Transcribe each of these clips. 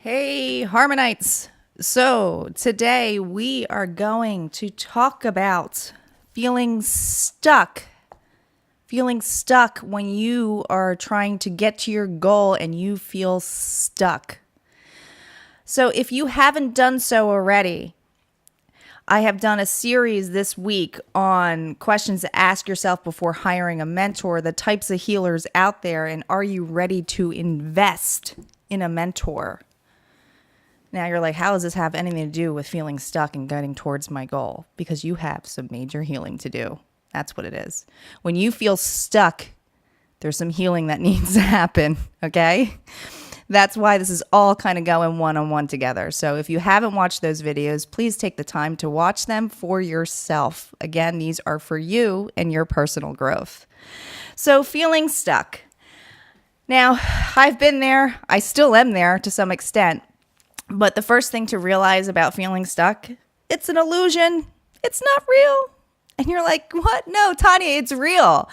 Hey, Harmonites. So today we are going to talk about feeling stuck. Feeling stuck when you are trying to get to your goal and you feel stuck. So if you haven't done so already, I have done a series this week on questions to ask yourself before hiring a mentor, the types of healers out there, and are you ready to invest in a mentor? Now you're like, how does this have anything to do with feeling stuck and getting towards my goal? Because you have some major healing to do. That's what it is. When you feel stuck, there's some healing that needs to happen, okay? That's why this is all kind of going one-on-one together. So if you haven't watched those videos, please take the time to watch them for yourself. Again, these are for you and your personal growth. So feeling stuck. Now, I've been there. I still am there to some extent. But the first thing to realize about feeling stuck, it's an illusion. It's not real. And you're like, what? No, Tanya, it's real.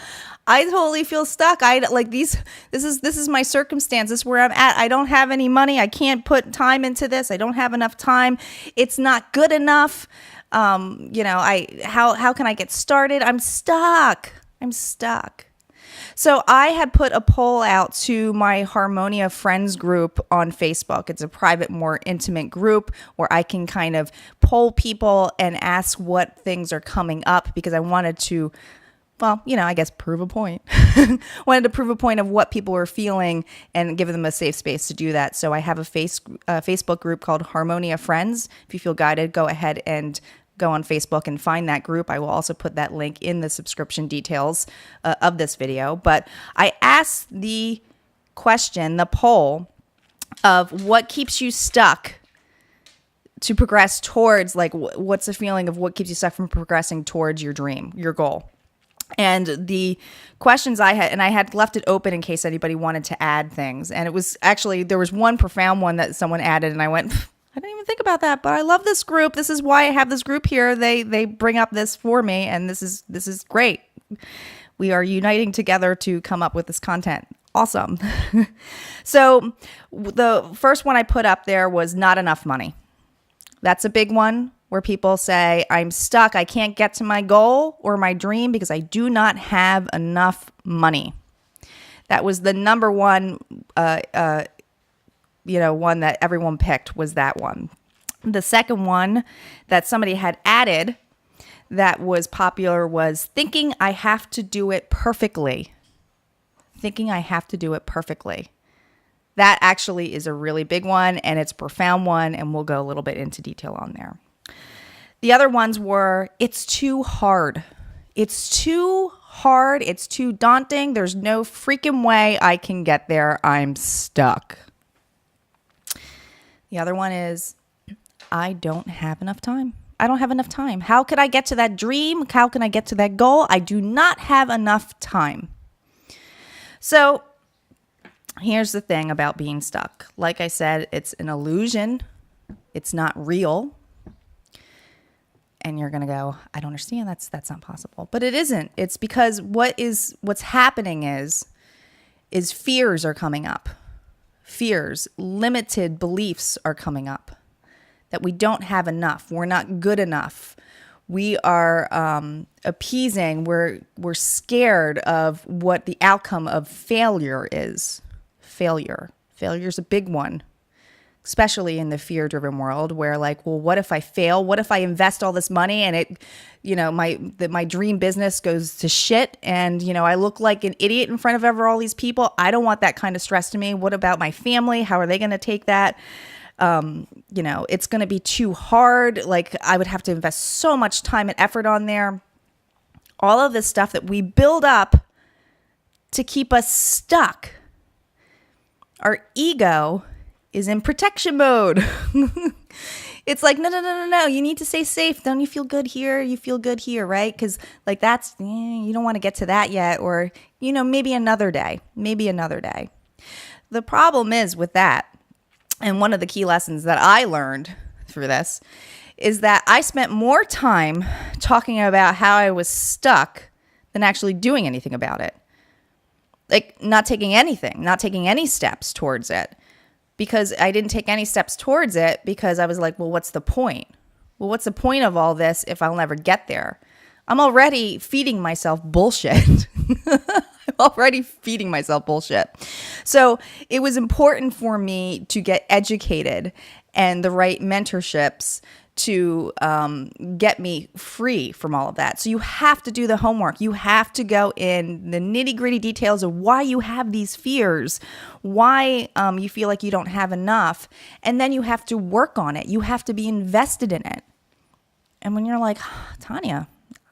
I totally feel stuck. This is my circumstance. This is where I'm at. I don't have any money. I can't put time into this. I don't have enough time. It's not good enough. How can I get started? I'm stuck. So I had put a poll out to my harmoniafriends group on Facebook. It's a private, more intimate group where I can kind of poll people and ask what things are coming up because I wanted to, prove a point. Wanted to prove a point of what people were feeling and give them a safe space to do that. So I have a Facebook group called Harmoniafriends. If you feel guided, go ahead and go on Facebook and find that group. I will also put that link in the subscription details of this video. But I asked the question, the poll of what keeps you stuck to progress towards, what's the feeling of what keeps you stuck from progressing towards your dream, your goal. And the questions I had left it open in case anybody wanted to add things. And it was actually, there was one profound one that someone added and I went, I didn't even think about that, but I love this group. This is why I have this group here. They bring up this for me, and this is great. We are uniting together to come up with this content. Awesome. So the first one I put up there was not enough money. That's a big one where people say, I'm stuck. I can't get to my goal or my dream because I do not have enough money. That was the number one one that everyone picked was that one. The second one that somebody had added that was popular was thinking I have to do it perfectly. That actually is a really big one and it's a profound one, and we'll go a little bit into detail on there. The other ones were, it's too hard. It's too daunting. There's no freaking way I can get there. I'm stuck. The other one is, I don't have enough time. How could I get to that dream? How can I get to that goal? I do not have enough time. So here's the thing about being stuck. Like I said, it's an illusion. It's not real. And you're going to go, I don't understand. That's not possible. But it isn't. It's because what's happening is fears are coming up. Fears, limited beliefs are coming up that we don't have enough. We're not good enough. We are appeasing. We're scared of what the outcome of failure is. Failure is a big one, especially in the fear-driven world where what if I fail? What if I invest all this money and my dream business goes to shit and, I look like an idiot in front of all these people? I don't want that kind of stress to me. What about my family? How are they going to take that? It's going to be too hard. I would have to invest so much time and effort on there. All of this stuff that we build up to keep us stuck. Our ego is in protection mode. It's like, no. You need to stay safe. Don't you feel good here? You feel good here, right? Because that's, you don't want to get to that yet. Or, maybe another day. The problem is with that, and one of the key lessons that I learned through this, is that I spent more time talking about how I was stuck than actually doing anything about it. Not taking any steps towards it. because I didn't take any steps towards it because I was like, well, what's the point? Well, what's the point of all this if I'll never get there? I'm already feeding myself bullshit. I'm already feeding myself bullshit. So it was important for me to get educated and the right mentorships to get me free from all of that. So you have to do the homework. You have to go in the nitty gritty details of why you have these fears, why you feel like you don't have enough. And then you have to work on it. You have to be invested in it. And when you're like, Tanya,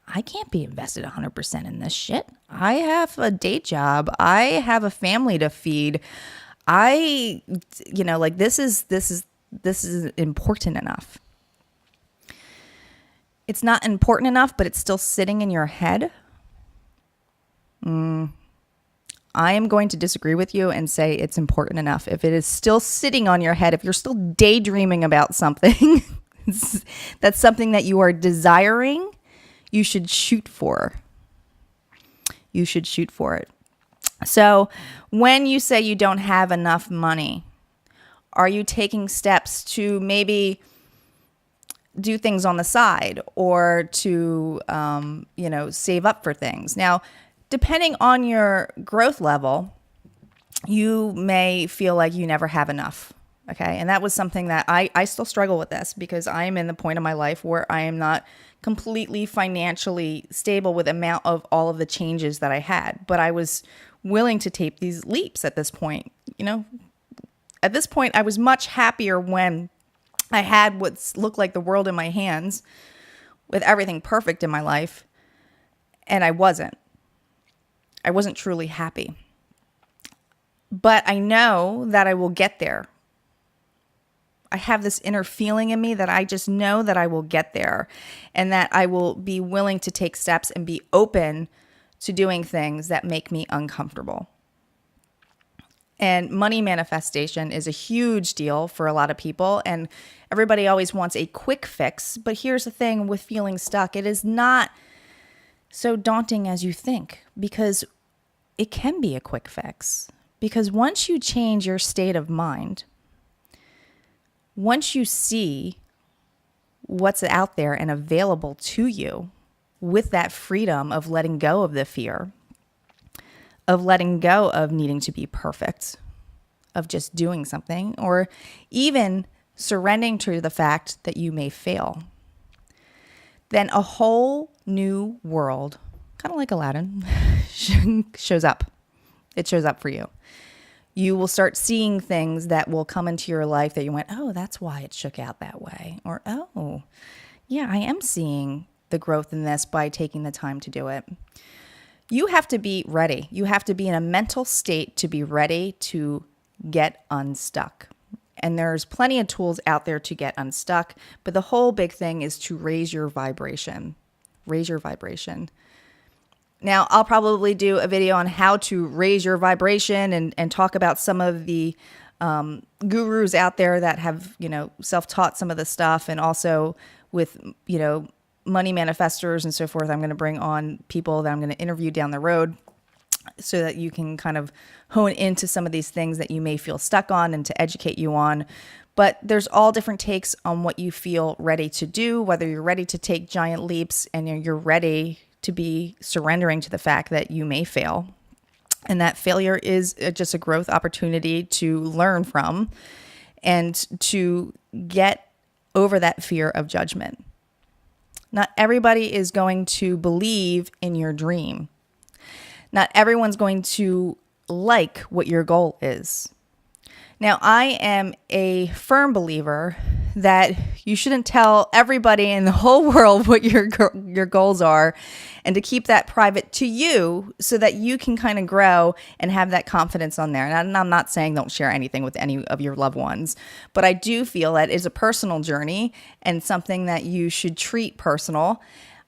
I can't be invested 100% in this shit. I have a day job. I have a family to feed. This is important enough. It's not important enough, but it's still sitting in your head. I am going to disagree with you and say it's important enough. If it is still sitting on your head, if you're still daydreaming about something, that's something that you are desiring, you should shoot for. You should shoot for it. So when you say you don't have enough money, are you taking steps to maybe do things on the side or to, save up for things? Now, depending on your growth level, you may feel like you never have enough. Okay. And that was something that I still struggle with this because I am in the point of my life where I am not completely financially stable with the amount of all of the changes that I had. But I was willing to take these leaps at this point. At this point, I was much happier when I had what looked like the world in my hands with everything perfect in my life. And I wasn't truly happy. But I know that I will get there. I have this inner feeling in me that I just know that I will get there and that I will be willing to take steps and be open to doing things that make me uncomfortable. And money manifestation is a huge deal for a lot of people, and everybody always wants a quick fix. But here's the thing with feeling stuck. It is not so daunting as you think because it can be a quick fix. Because once you change your state of mind, once you see what's out there and available to you with that freedom of letting go of the fear, of letting go of needing to be perfect, of just doing something, or even surrendering to the fact that you may fail, then a whole new world, kind of like Aladdin, shows up. It shows up for you. You will start seeing things that will come into your life that you went, oh, that's why it shook out that way. Or, oh, yeah, I am seeing the growth in this by taking the time to do it. You have to be ready. You have to be in a mental state to be ready to get unstuck. And there's plenty of tools out there to get unstuck. But the whole big thing is to raise your vibration. Raise your vibration. Now, I'll probably do a video on how to raise your vibration and talk about some of the gurus out there that have, self-taught some of the stuff, and also with, money manifestors and so forth. I'm going to bring on people that I'm going to interview down the road so that you can kind of hone into some of these things that you may feel stuck on and to educate you on. But there's all different takes on what you feel ready to do, whether you're ready to take giant leaps and you're ready to be surrendering to the fact that you may fail. And that failure is just a growth opportunity to learn from and to get over that fear of judgment. Not everybody is going to believe in your dream. Not everyone's going to like what your goal is. Now, I am a firm believer that you shouldn't tell everybody in the whole world what your goals are, and to keep that private to you so that you can kind of grow and have that confidence on there. And I'm not saying don't share anything with any of your loved ones, but I do feel that it's a personal journey and something that you should treat personal.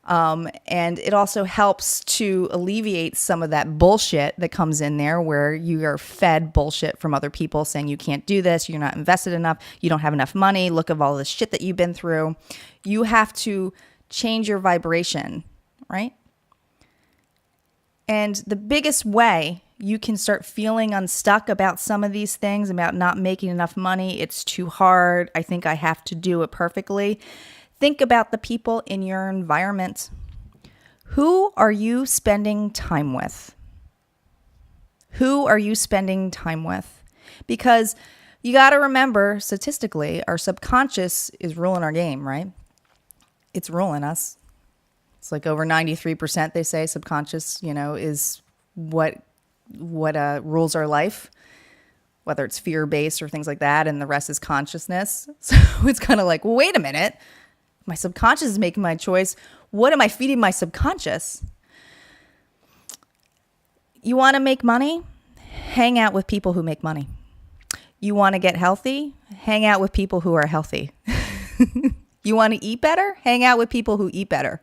And it also helps to alleviate some of that bullshit that comes in there where you are fed bullshit from other people saying you can't do this, you're not invested enough, you don't have enough money, look at all this shit that you've been through. You have to change your vibration, right? And the biggest way you can start feeling unstuck about some of these things, about not making enough money. It's too hard. I think I have to do it perfectly. Think about the people in your environment. Who are you spending time with? Who are you spending time with? Because you got to remember, statistically, our subconscious is ruling our game, right? It's ruling us. It's like over 93%, they say, subconscious, is what rules our life, whether it's fear-based or things like that, and the rest is consciousness. So it's kind of like, well, wait a minute. My subconscious is making my choice. What am I feeding my subconscious? You want to make money? Hang out with people who make money. You want to get healthy? Hang out with people who are healthy. You want to eat better? Hang out with people who eat better.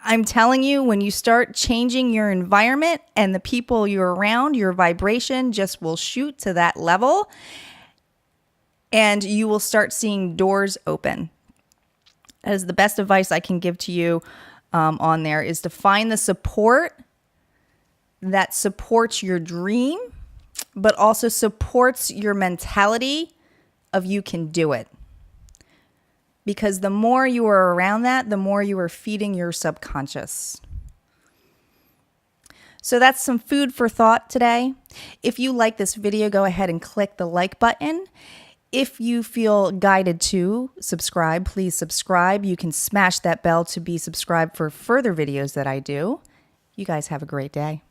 I'm telling you, when you start changing your environment and the people you're around, your vibration just will shoot to that level, and you will start seeing doors open. That is the best advice I can give to you on there, is to find the support that supports your dream, but also supports your mentality of you can do it. Because the more you are around that, the more you are feeding your subconscious. So that's some food for thought today. If you like this video, go ahead and click the like button. If you feel guided to subscribe, please subscribe. You can smash that bell to be subscribed for further videos that I do. You guys have a great day.